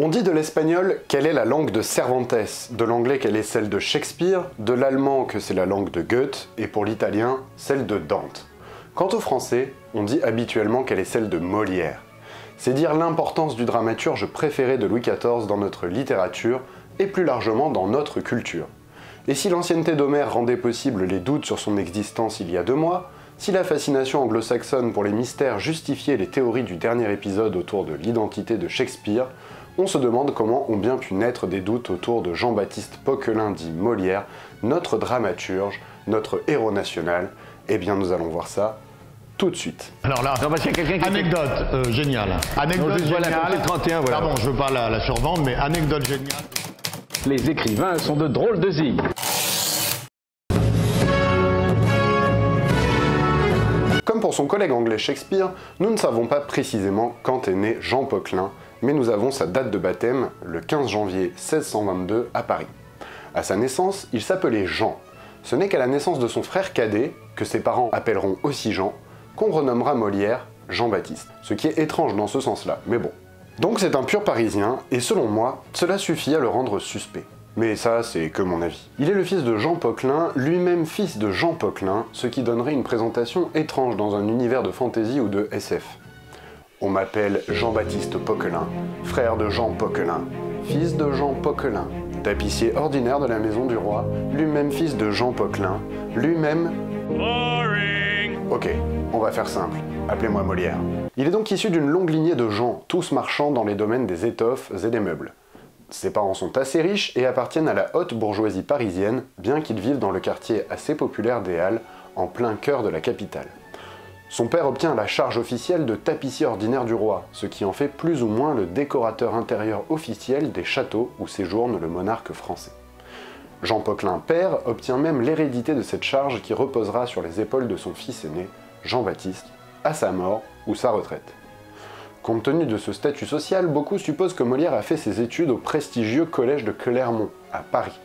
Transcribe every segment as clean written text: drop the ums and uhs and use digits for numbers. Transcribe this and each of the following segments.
On dit de l'espagnol qu'elle est la langue de Cervantes, de l'anglais qu'elle est celle de Shakespeare, de l'allemand que c'est la langue de Goethe, et pour l'italien, celle de Dante. Quant au français, on dit habituellement qu'elle est celle de Molière. C'est dire l'importance du dramaturge préféré de Louis XIV dans notre littérature, et plus largement dans notre culture. Et si l'ancienneté d'Homère rendait possible les doutes sur son existence il y a 2 mois, si la fascination anglo-saxonne pour les mystères justifiait les théories du dernier épisode autour de l'identité de Shakespeare, on se demande comment ont bien pu naître des doutes autour de Jean-Baptiste Poquelin dit Molière, notre dramaturge, notre héros national. Eh bien nous allons voir ça tout de suite. Alors là, Non, parce qu'il y a quelqu'un qui anecdote géniale. Anecdote Non, juste voilà, géniale. comptez 31, voilà. Pardon, je veux pas la survendre, mais anecdote géniale. Les écrivains sont de drôles de zig. Comme pour son collègue anglais Shakespeare, nous ne savons pas précisément quand est né Jean Poquelin, mais nous avons sa date de baptême, le 15 janvier 1622 à Paris. À sa naissance, il s'appelait Jean. Ce n'est qu'à la naissance de son frère cadet, que ses parents appelleront aussi Jean, qu'on renommera Molière Jean-Baptiste. Ce qui est étrange dans ce sens-là, mais bon. Donc c'est un pur parisien, et selon moi, cela suffit à le rendre suspect. Mais ça, c'est que mon avis. Il est le fils de Jean Poquelin, lui-même fils de Jean Poquelin, ce qui donnerait une présentation étrange dans un univers de fantasy ou de SF. On m'appelle Jean-Baptiste Poquelin, frère de Jean Poquelin, fils de Jean Poquelin, tapissier ordinaire de la maison du roi, lui-même fils de Jean Poquelin, lui-même... Boring. Ok, on va faire simple, appelez-moi Molière. Il est donc issu d'une longue lignée de gens, tous marchands dans les domaines des étoffes et des meubles. Ses parents sont assez riches et appartiennent à la haute bourgeoisie parisienne, bien qu'ils vivent dans le quartier assez populaire des Halles, en plein cœur de la capitale. Son père obtient la charge officielle de tapissier ordinaire du roi, ce qui en fait plus ou moins le décorateur intérieur officiel des châteaux où séjourne le monarque français. Jean Poquelin père obtient même l'hérédité de cette charge qui reposera sur les épaules de son fils aîné, Jean-Baptiste, à sa mort ou sa retraite. Compte tenu de ce statut social, beaucoup supposent que Molière a fait ses études au prestigieux collège de Clermont, à Paris,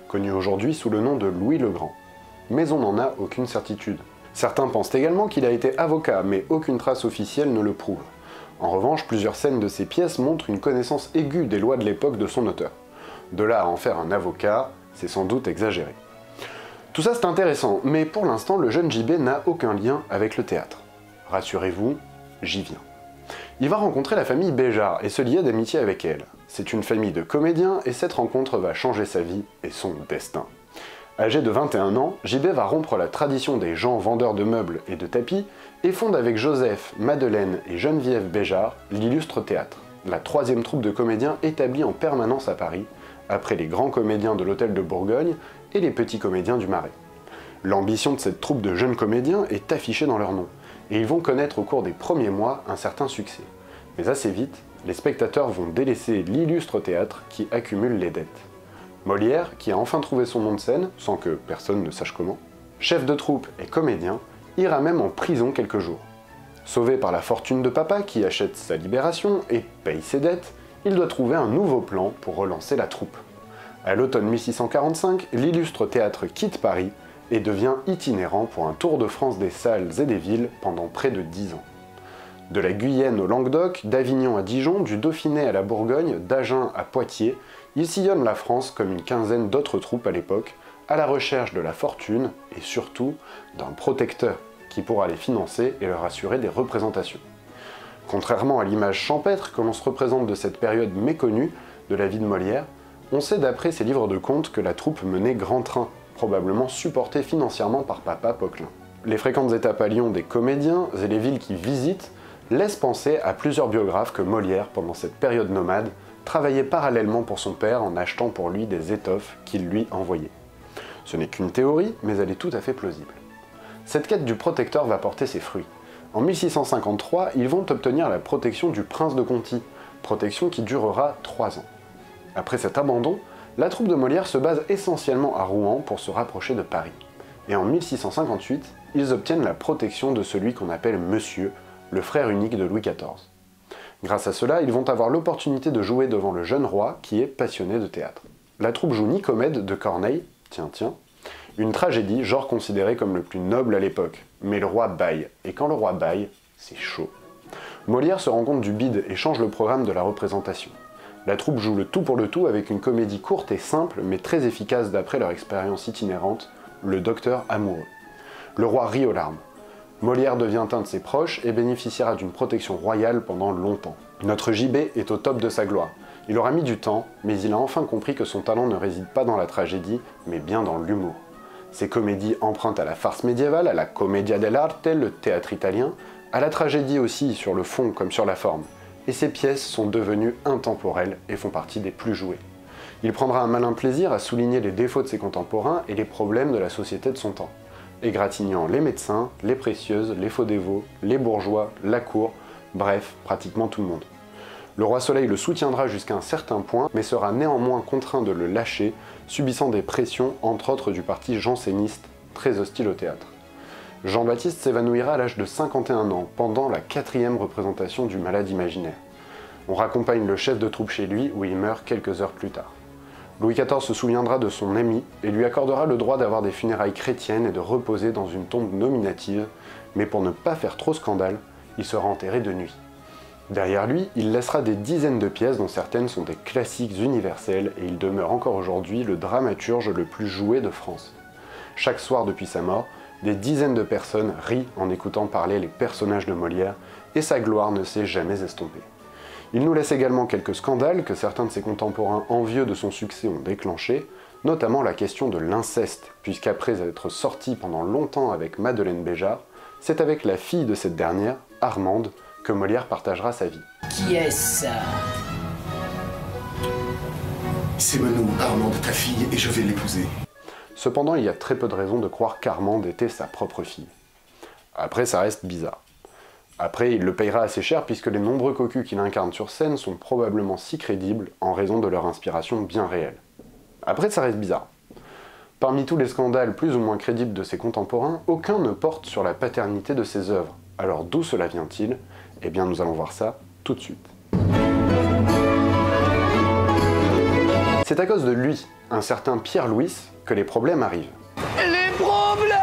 connu aujourd'hui sous le nom de Louis le Grand. Mais on n'en a aucune certitude. Certains pensent également qu'il a été avocat, mais aucune trace officielle ne le prouve. En revanche, plusieurs scènes de ses pièces montrent une connaissance aiguë des lois de l'époque de son auteur. De là à en faire un avocat, c'est sans doute exagéré. Tout ça c'est intéressant, mais pour l'instant le jeune JB n'a aucun lien avec le théâtre. Rassurez-vous, j'y viens. Il va rencontrer la famille Béjart et se lier d'amitié avec elle. C'est une famille de comédiens et cette rencontre va changer sa vie et son destin. Âgé de 21 ans, JB va rompre la tradition des gens vendeurs de meubles et de tapis et fonde avec Joseph, Madeleine et Geneviève Béjart l'Illustre Théâtre, la 3e troupe de comédiens établie en permanence à Paris, après les grands comédiens de l'Hôtel de Bourgogne et les petits comédiens du Marais. L'ambition de cette troupe de jeunes comédiens est affichée dans leur nom, et ils vont connaître au cours des premiers mois un certain succès. Mais assez vite, les spectateurs vont délaisser l'Illustre Théâtre qui accumule les dettes. Molière, qui a enfin trouvé son nom de scène, sans que personne ne sache comment, chef de troupe et comédien, ira même en prison quelques jours. Sauvé par la fortune de papa qui achète sa libération et paye ses dettes, il doit trouver un nouveau plan pour relancer la troupe. À l'automne 1645, l'Illustre Théâtre quitte Paris et devient itinérant pour un tour de France des salles et des villes pendant près de 10 ans. De la Guyenne au Languedoc, d'Avignon à Dijon, du Dauphiné à la Bourgogne, d'Agen à Poitiers, il sillonne la France comme une quinzaine d'autres troupes à l'époque, à la recherche de la fortune et surtout d'un protecteur qui pourra les financer et leur assurer des représentations. Contrairement à l'image champêtre que l'on se représente de cette période méconnue de la vie de Molière, on sait d'après ses livres de contes que la troupe menait grand train, probablement supportée financièrement par papa Poquelin. Les fréquentes étapes à Lyon des comédiens et les villes qu'ils visitent laissent penser à plusieurs biographes que Molière, pendant cette période nomade, travaillait parallèlement pour son père en achetant pour lui des étoffes qu'il lui envoyait. Ce n'est qu'une théorie, mais elle est tout à fait plausible. Cette quête du protecteur va porter ses fruits. En 1653, ils vont obtenir la protection du prince de Conti, protection qui durera 3 ans. Après cet abandon, la troupe de Molière se base essentiellement à Rouen pour se rapprocher de Paris. Et en 1658, ils obtiennent la protection de celui qu'on appelle Monsieur, le frère unique de Louis XIV. Grâce à cela, ils vont avoir l'opportunité de jouer devant le jeune roi qui est passionné de théâtre. La troupe joue Nicomède de Corneille, une tragédie, genre considérée comme le plus noble à l'époque. Mais le roi bâille, et quand le roi bâille, c'est chaud. Molière se rend compte du bide et change le programme de la représentation. La troupe joue le tout pour le tout avec une comédie courte et simple, mais très efficace d'après leur expérience itinérante, le docteur amoureux. Le roi rit aux larmes. Molière devient un de ses proches et bénéficiera d'une protection royale pendant longtemps. Notre JB est au top de sa gloire. Il aura mis du temps, mais il a enfin compris que son talent ne réside pas dans la tragédie, mais bien dans l'humour. Ses comédies empruntent à la farce médiévale, à la commedia dell'arte, le théâtre italien, à la tragédie aussi sur le fond comme sur la forme. Et ses pièces sont devenues intemporelles et font partie des plus jouées. Il prendra un malin plaisir à souligner les défauts de ses contemporains et les problèmes de la société de son temps, égratignant les médecins, les précieuses, les faux dévots, les bourgeois, la cour, bref, pratiquement tout le monde. Le roi Soleil le soutiendra jusqu'à un certain point, mais sera néanmoins contraint de le lâcher, subissant des pressions, entre autres du parti janséniste, très hostile au théâtre. Jean-Baptiste s'évanouira à l'âge de 51 ans, pendant la 4e représentation du Malade imaginaire. On raccompagne le chef de troupe chez lui, où il meurt quelques heures plus tard. Louis XIV se souviendra de son ami et lui accordera le droit d'avoir des funérailles chrétiennes et de reposer dans une tombe nominative, mais pour ne pas faire trop scandale, il sera enterré de nuit. Derrière lui, il laissera des dizaines de pièces dont certaines sont des classiques universels et il demeure encore aujourd'hui le dramaturge le plus joué de France. Chaque soir depuis sa mort, des dizaines de personnes rient en écoutant parler les personnages de Molière et sa gloire ne s'est jamais estompée. Il nous laisse également quelques scandales que certains de ses contemporains envieux de son succès ont déclenchés, notamment la question de l'inceste, puisqu'après être sorti pendant longtemps avec Madeleine Béjart, c'est avec la fille de cette dernière, Armande, que Molière partagera sa vie. Qui est-ce ça? C'est Menou, Armande, ta fille, et je vais l'épouser. Cependant, il y a très peu de raisons de croire qu'Armande était sa propre fille. Après, ça reste bizarre. Après, il le payera assez cher puisque les nombreux cocus qu'il incarne sur scène sont probablement si crédibles en raison de leur inspiration bien réelle. Après, ça reste bizarre. Parmi tous les scandales plus ou moins crédibles de ses contemporains, aucun ne porte sur la paternité de ses œuvres. Alors d'où cela vient-il? Eh bien, nous allons voir ça tout de suite. C'est à cause de lui, un certain Pierre Louis, que les problèmes arrivent. Les problèmes!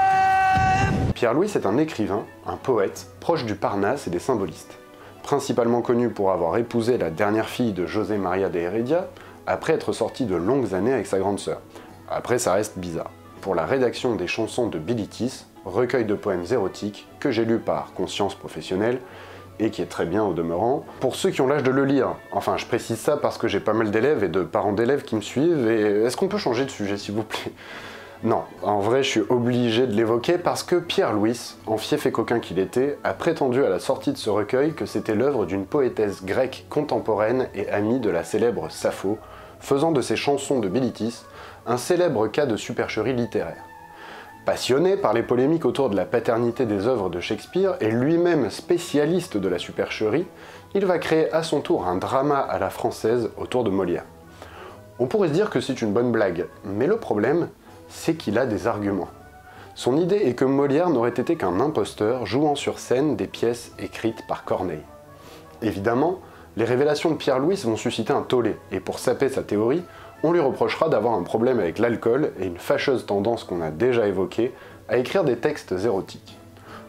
Pierre Louis est un écrivain, un poète, proche du Parnasse et des symbolistes. Principalement connu pour avoir épousé la dernière fille de José María de Heredia, après être sorti de longues années avec sa grande sœur. Après, ça reste bizarre. Pour la rédaction des chansons de Bilitis, recueil de poèmes érotiques, que j'ai lu par conscience professionnelle, et qui est très bien au demeurant, pour ceux qui ont l'âge de le lire. Enfin, je précise ça parce que j'ai pas mal d'élèves et de parents d'élèves qui me suivent, et est-ce qu'on peut changer de sujet, s'il vous plaît? Non, en vrai, je suis obligé de l'évoquer parce que Pierre Louis, en fief et coquin qu'il était, a prétendu à la sortie de ce recueil que c'était l'œuvre d'une poétesse grecque contemporaine et amie de la célèbre Sappho, faisant de ses chansons de Bilitis un célèbre cas de supercherie littéraire. Passionné par les polémiques autour de la paternité des œuvres de Shakespeare et lui-même spécialiste de la supercherie, il va créer à son tour un drama à la française autour de Molière. On pourrait se dire que c'est une bonne blague, mais le problème, c'est qu'il a des arguments. Son idée est que Molière n'aurait été qu'un imposteur jouant sur scène des pièces écrites par Corneille. Évidemment, les révélations de Pierre Louis vont susciter un tollé, et pour saper sa théorie, on lui reprochera d'avoir un problème avec l'alcool et une fâcheuse tendance qu'on a déjà évoquée à écrire des textes érotiques.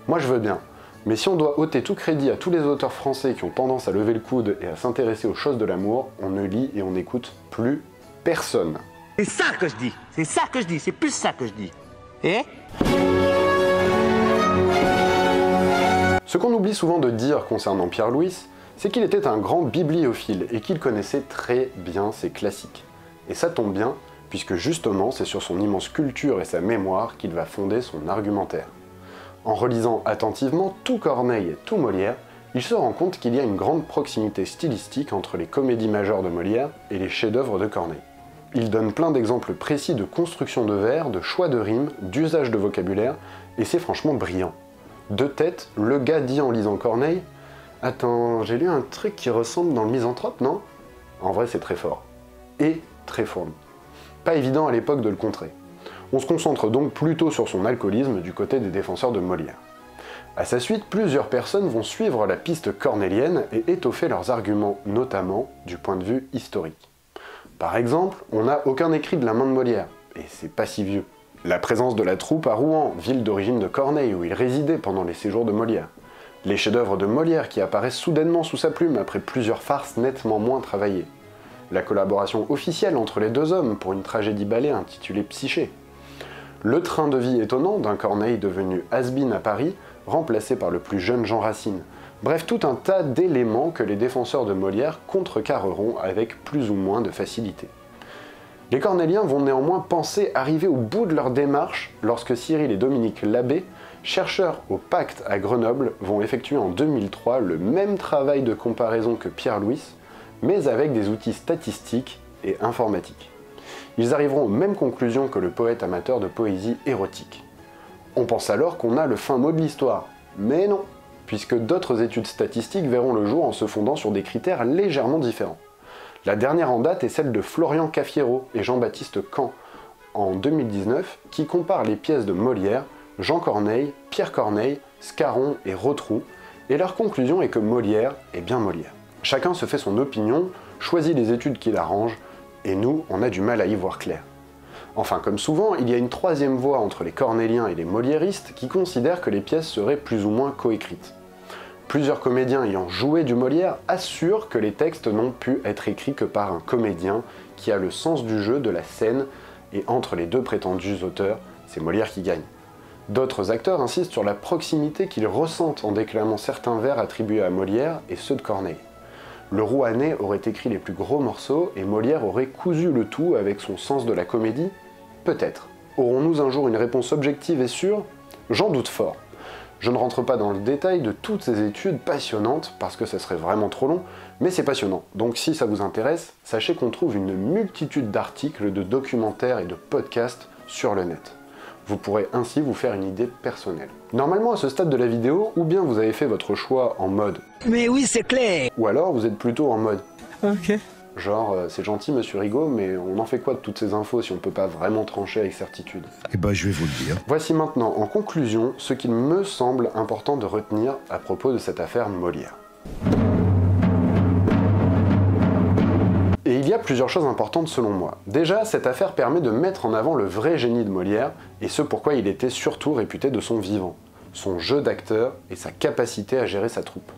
Moi je veux bien, mais si on doit ôter tout crédit à tous les auteurs français qui ont tendance à lever le coude et à s'intéresser aux choses de l'amour, on ne lit et on n'écoute plus personne. C'est ça que je dis, c'est ça que je dis, c'est plus ça que je dis. Et Ce qu'on oublie souvent de dire concernant Pierre Louis, c'est qu'il était un grand bibliophile et qu'il connaissait très bien ses classiques. Et ça tombe bien, puisque justement c'est sur son immense culture et sa mémoire qu'il va fonder son argumentaire. En relisant attentivement tout Corneille et tout Molière, il se rend compte qu'il y a une grande proximité stylistique entre les comédies majeures de Molière et les chefs-d'œuvre de Corneille. Il donne plein d'exemples précis de construction de vers, de choix de rimes, d'usage de vocabulaire, et c'est franchement brillant. De tête, le gars dit en lisant Corneille « Attends, j'ai lu un truc qui ressemble dans le Misanthrope, non ?» En vrai, c'est très fort. Et très fourni. Pas évident à l'époque de le contrer. On se concentre donc plutôt sur son alcoolisme du côté des défenseurs de Molière. À sa suite, plusieurs personnes vont suivre la piste cornélienne et étoffer leurs arguments, notamment du point de vue historique. Par exemple, on n'a aucun écrit de la main de Molière, et c'est pas si vieux. La présence de la troupe à Rouen, ville d'origine de Corneille où il résidait pendant les séjours de Molière. Les chefs-d'œuvre de Molière qui apparaissent soudainement sous sa plume après plusieurs farces nettement moins travaillées. la collaboration officielle entre les deux hommes pour une tragédie ballet intitulée Psyché, le train de vie étonnant d'un Corneille devenu has-been à Paris, remplacé par le plus jeune Jean Racine. Bref, tout un tas d'éléments que les défenseurs de Molière contrecarreront avec plus ou moins de facilité. Les cornéliens vont néanmoins penser arriver au bout de leur démarche lorsque Cyril et Dominique Labbé, chercheurs au Pacte à Grenoble, vont effectuer en 2003 le même travail de comparaison que Pierre Louis, mais avec des outils statistiques et informatiques. Ils arriveront aux mêmes conclusions que le poète amateur de poésie érotique. On pense alors qu'on a le fin mot de l'histoire, mais non, puisque d'autres études statistiques verront le jour en se fondant sur des critères légèrement différents. La dernière en date est celle de Florian Caffiero et Jean-Baptiste Camp, en 2019, qui comparent les pièces de Molière, Jean Corneille, Pierre Corneille, Scarron et Rotrou, et leur conclusion est que Molière est bien Molière. Chacun se fait son opinion, choisit les études qui l'arrangent, et nous, on a du mal à y voir clair. Enfin, comme souvent, il y a une troisième voie entre les cornéliens et les moliéristes qui considèrent que les pièces seraient plus ou moins coécrites. Plusieurs comédiens ayant joué du Molière assurent que les textes n'ont pu être écrits que par un comédien qui a le sens du jeu, de la scène, et entre les deux prétendus auteurs, c'est Molière qui gagne. D'autres acteurs insistent sur la proximité qu'ils ressentent en déclamant certains vers attribués à Molière et ceux de Corneille. Le Rouennais aurait écrit les plus gros morceaux et Molière aurait cousu le tout avec son sens de la comédie? Peut-être. Aurons-nous un jour une réponse objective et sûre? J'en doute fort. Je ne rentre pas dans le détail de toutes ces études passionnantes parce que ça serait vraiment trop long, mais c'est passionnant. Donc si ça vous intéresse, sachez qu'on trouve une multitude d'articles, de documentaires et de podcasts sur le net. Vous pourrez ainsi vous faire une idée personnelle. Normalement, à ce stade de la vidéo, ou bien vous avez fait votre choix en mode « Mais oui, c'est clair !» ou alors vous êtes plutôt en mode « Ok ». Genre, c'est gentil monsieur Rigaud, mais on en fait quoi de toutes ces infos si on peut pas vraiment trancher avec certitude? Eh ben, je vais vous le dire. Voici maintenant, en conclusion, ce qu'il me semble important de retenir à propos de cette affaire Molière. Et il y a plusieurs choses importantes selon moi. Déjà, cette affaire permet de mettre en avant le vrai génie de Molière, et ce pourquoi il était surtout réputé de son vivant, son jeu d'acteur et sa capacité à gérer sa troupe.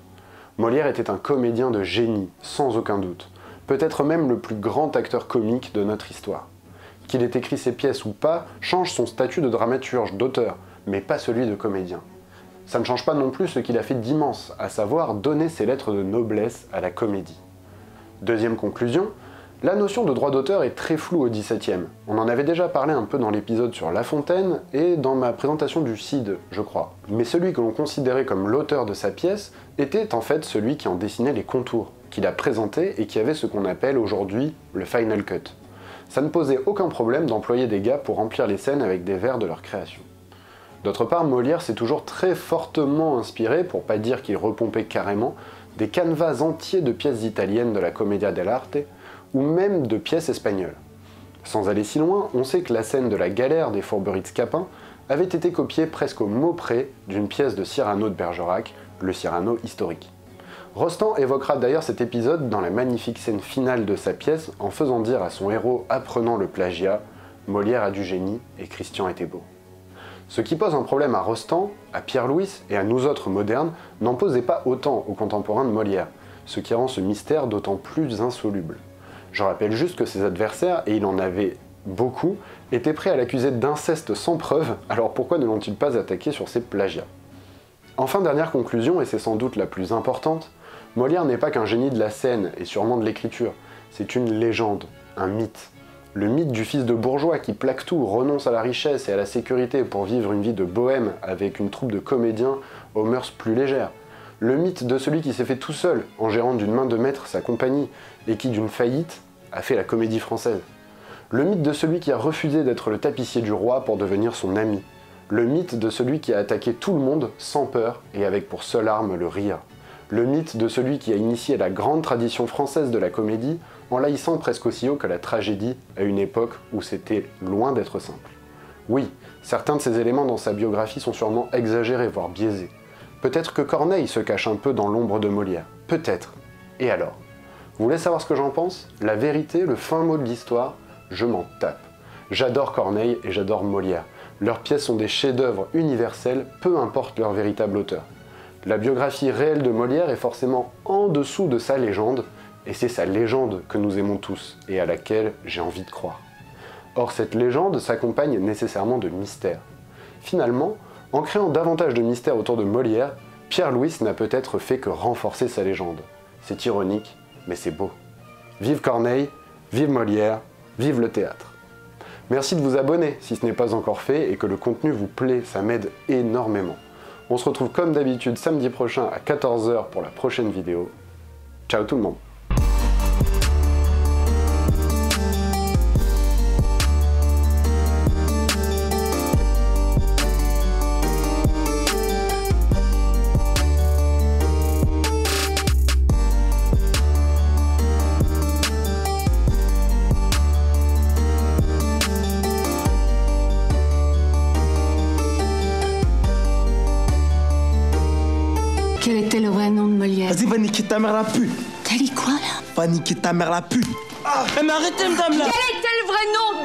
Molière était un comédien de génie, sans aucun doute, peut-être même le plus grand acteur comique de notre histoire. Qu'il ait écrit ses pièces ou pas, change son statut de dramaturge, d'auteur, mais pas celui de comédien. Ça ne change pas non plus ce qu'il a fait d'immense, à savoir donner ses lettres de noblesse à la comédie. Deuxième conclusion, la notion de droit d'auteur est très floue au XVIIe. On en avait déjà parlé un peu dans l'épisode sur La Fontaine et dans ma présentation du Cid, je crois. Mais celui que l'on considérait comme l'auteur de sa pièce était en fait celui qui en dessinait les contours, qui la présentait et qui avait ce qu'on appelle aujourd'hui le final cut. Ça ne posait aucun problème d'employer des gars pour remplir les scènes avec des vers de leur création. D'autre part, Molière s'est toujours très fortement inspiré, pour pas dire qu'il repompait carrément, des canevas entiers de pièces italiennes de la Commedia dell'arte, ou même de pièces espagnoles. Sans aller si loin, on sait que la scène de la galère des fourberies de Scapin avait été copiée presque au mot près d'une pièce de Cyrano de Bergerac, le Cyrano historique. Rostand évoquera d'ailleurs cet épisode dans la magnifique scène finale de sa pièce en faisant dire à son héros apprenant le plagiat « Molière a du génie et Christian était beau ». Ce qui pose un problème à Rostand, à Pierre Louis et à nous autres modernes n'en posait pas autant aux contemporains de Molière, ce qui rend ce mystère d'autant plus insoluble. Je rappelle juste que ses adversaires, et il en avait beaucoup, étaient prêts à l'accuser d'inceste sans preuve, alors pourquoi ne l'ont-ils pas attaqué sur ses plagiats? Enfin, dernière conclusion, et c'est sans doute la plus importante, Molière n'est pas qu'un génie de la scène et sûrement de l'écriture, c'est une légende, un mythe. Le mythe du fils de bourgeois qui plaque tout, renonce à la richesse et à la sécurité pour vivre une vie de bohème avec une troupe de comédiens aux mœurs plus légères. Le mythe de celui qui s'est fait tout seul en gérant d'une main de maître sa compagnie et qui, d'une faillite, a fait la comédie française. Le mythe de celui qui a refusé d'être le tapissier du roi pour devenir son ami. Le mythe de celui qui a attaqué tout le monde sans peur et avec pour seule arme le rire. Le mythe de celui qui a initié la grande tradition française de la comédie en la hissant presque aussi haut que la tragédie à une époque où c'était loin d'être simple. Oui, certains de ces éléments dans sa biographie sont sûrement exagérés, voire biaisés. Peut-être que Corneille se cache un peu dans l'ombre de Molière. Peut-être. Et alors? Vous voulez savoir ce que j'en pense? La vérité, le fin mot de l'histoire, je m'en tape. J'adore Corneille et j'adore Molière. Leurs pièces sont des chefs-d'œuvre universels, peu importe leur véritable auteur. La biographie réelle de Molière est forcément en dessous de sa légende, Et c'est sa légende que nous aimons tous, et à laquelle j'ai envie de croire. Or, cette légende s'accompagne nécessairement de mystère. Finalement, en créant davantage de mystère autour de Molière, Pierre Louys n'a peut-être fait que renforcer sa légende. C'est ironique, mais c'est beau. Vive Corneille, vive Molière, vive le théâtre. Merci de vous abonner si ce n'est pas encore fait et que le contenu vous plaît, ça m'aide énormément. On se retrouve comme d'habitude samedi prochain à 14 h pour la prochaine vidéo. Ciao tout le monde. Quel était le vrai nom de Molière? Vas-y, va niquer ta mère la pute. T'as dit quoi là? Va niquer ta mère la pute. Mais arrêtez, madame là. Quel était le vrai nom